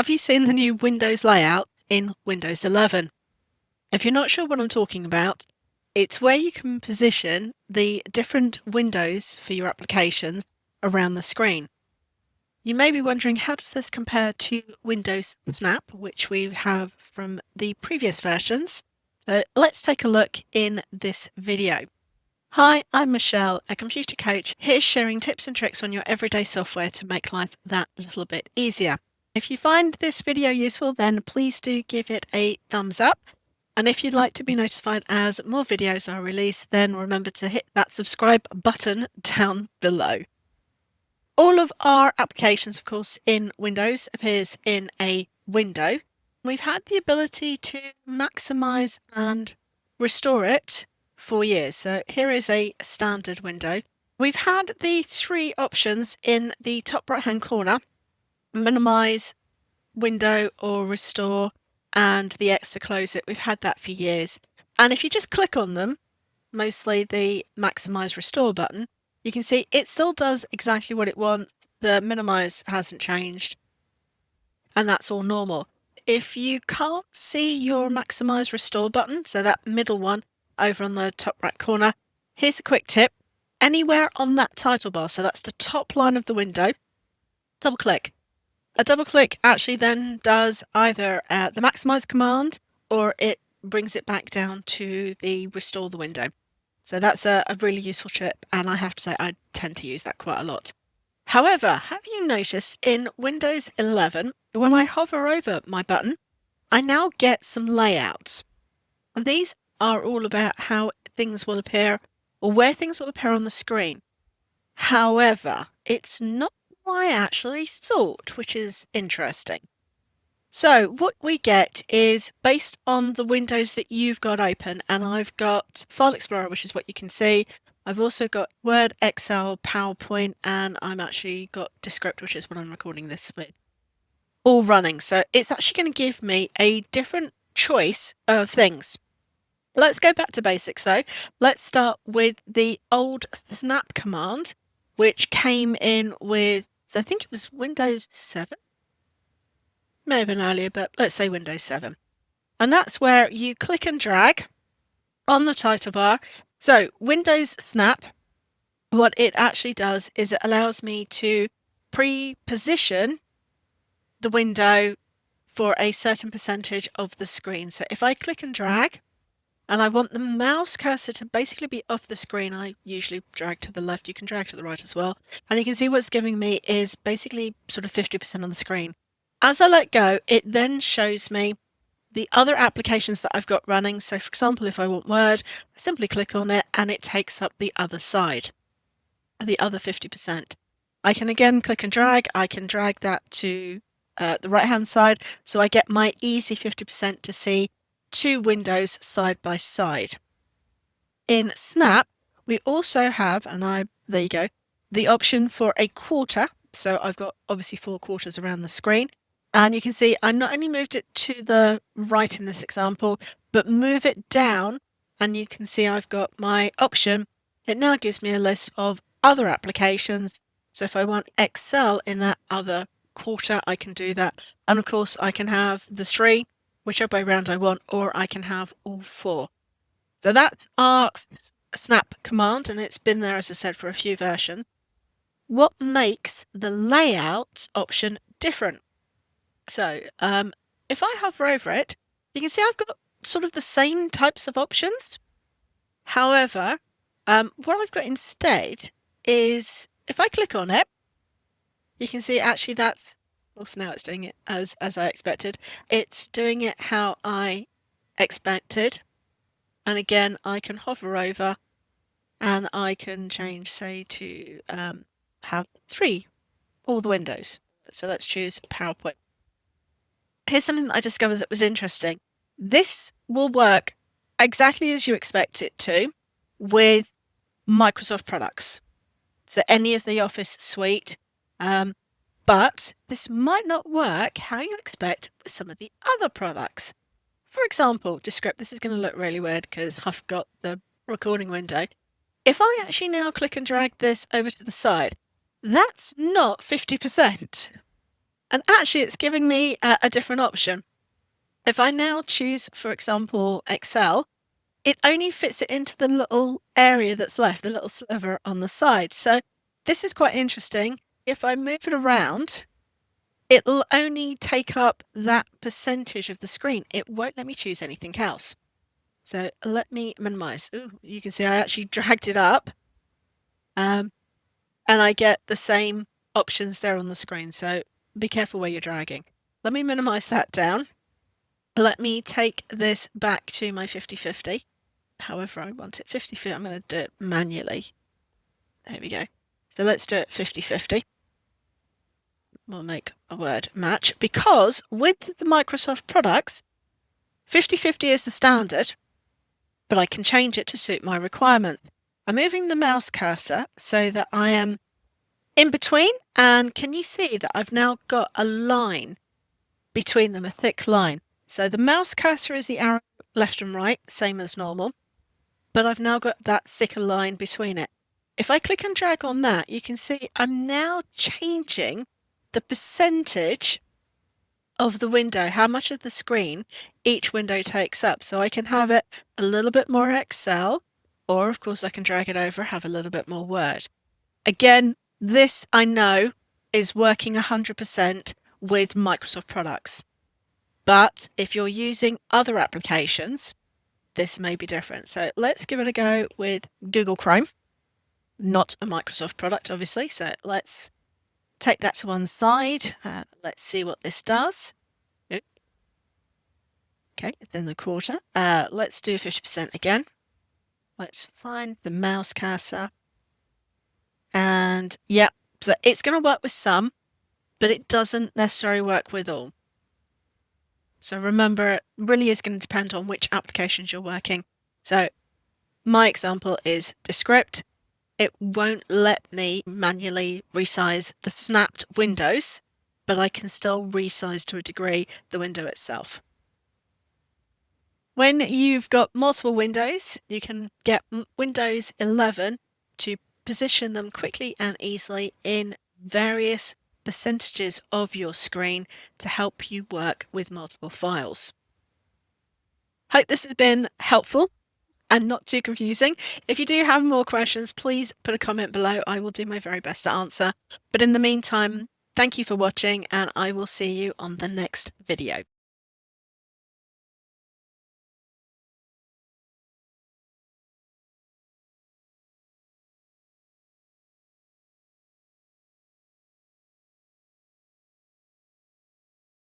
Have you seen the new Windows layout in Windows 11? If you're not sure what I'm talking about, it's where you can position the different windows for your applications around the screen. You may be wondering, how does this compare to Windows Snap, which we have from the previous versions? So let's take a look in this video. Hi, I'm Michelle, a computer coach, here sharing tips and tricks on your everyday software to make life that little bit easier. If you find this video useful, then please do give it a thumbs up. And if you'd like to be notified as more videos are released, then remember to hit that subscribe button down below. All of our applications, of course, in Windows appears in a window. We've had the ability to maximize and restore it for years. So here is a standard window. We've had the three options in the top right hand corner: minimize, window, or restore, and the X to close it. We've had that for years. And if you just click on them, mostly the maximize restore button, you can see it still does exactly what it wants. The minimize hasn't changed, and that's all normal. If you can't see your maximize restore button, so that middle one over on the top right corner, here's a quick tip. Anywhere on that title bar, so that's the top line of the window, double click. A double click actually then does either the maximize command, or it brings it back down to the restore the window. So that's a really useful tip, and I have to say I tend to use that quite a lot. However, have you noticed in Windows 11, when I hover over my button, I now get some layouts. And these are all about how things will appear, or where things will appear on the screen. However, it's not what I actually thought, which is interesting. So what we get is based on the windows that you've got open, and I've got File Explorer, which is what you can see. I've also got Word, Excel, PowerPoint, and I'm actually got Descript, which is what I'm recording this with, all running. So it's actually going to give me a different choice of things. Let's go back to basics though. Let's start with the old snap command, which came in with, so I think it was Windows 7. May have been earlier, but let's say Windows 7. And that's where you click and drag on the title bar. So Windows Snap, what it actually does is it allows me to pre-position the window for a certain percentage of the screen. So if I click and drag, and I want the mouse cursor to basically be off the screen, I usually drag to the left. You can drag to the right as well. And you can see what's giving me is basically sort of 50% on the screen. As I let go, it then shows me the other applications that I've got running. So for example, if I want Word, I simply click on it and it takes up the other side, the other 50%. I can again click and drag. I can drag that to the right hand side, so I get my easy 50% to see two windows side by side. In Snap, we also have, there you go, the option for a quarter. So I've got obviously 4 quarters around the screen. And you can see I not only moved it to the right in this example, but move it down, and you can see I've got my option. It now gives me a list of other applications. So if I want Excel in that other quarter, I can do that. And of course, I can have the 3, whichever way around I want, or I can have all 4. So that's our snap command, and it's been there, as I said, for a few versions. What makes the layout option different? So if I hover over it, you can see I've got sort of the same types of options. However, what I've got instead is, if I click on it, you can see actually that's, also now it's doing it as I expected. It's doing it how I expected. And again, I can hover over and I can change, say, to have 3, all the windows. So let's choose PowerPoint. Here's something that I discovered that was interesting. This will work exactly as you expect it to with Microsoft products. So any of the Office suite, but this might not work how you expect with some of the other products. For example, Descript. This is going to look really weird because I've got the recording window. If I actually now click and drag this over to the side, that's not 50%. And actually it's giving me a different option. If I now choose, for example, Excel, it only fits it into the little area that's left, the little sliver on the side. So this is quite interesting. If I move it around, it'll only take up that percentage of the screen. It won't let me choose anything else. So let me minimize. Ooh, you can see I actually dragged it up, and I get the same options there on the screen. So be careful where you're dragging. Let me minimize that down. Let me take this back to my 50/50. However I want it 50/50. I'm going to do it manually. There we go. So let's do it 50/50. We'll make a word match, because with the Microsoft products, 50/50 is the standard, but I can change it to suit my requirements. I'm moving the mouse cursor so that I am in between, and can you see that I've now got a line between them, a thick line. So the mouse cursor is the arrow left and right, same as normal, but I've now got that thicker line between it. If I click and drag on that, you can see I'm now changing the percentage of the window, how much of the screen each window takes up. So I can have it a little bit more Excel, or of course I can drag it over, have a little bit more Word. Again, this I know is working 100% with Microsoft products. But if you're using other applications, this may be different. So let's give it a go with Google Chrome, not a Microsoft product, obviously. So let's take that to one side. Let's see what this does. Oop. Okay, it's in the quarter. Let's do 50% again. Let's find the mouse cursor. And yeah, so it's going to work with some, but it doesn't necessarily work with all. So remember, it really is going to depend on which applications you're working. So my example is Descript. It won't let me manually resize the snapped windows, but I can still resize to a degree the window itself. When you've got multiple windows, you can get Windows 11 to position them quickly and easily in various percentages of your screen to help you work with multiple files. Hope this has been helpful and not too confusing. If you do have more questions, please put a comment below. I will do my very best to answer. But in the meantime, thank you for watching, and I will see you on the next video.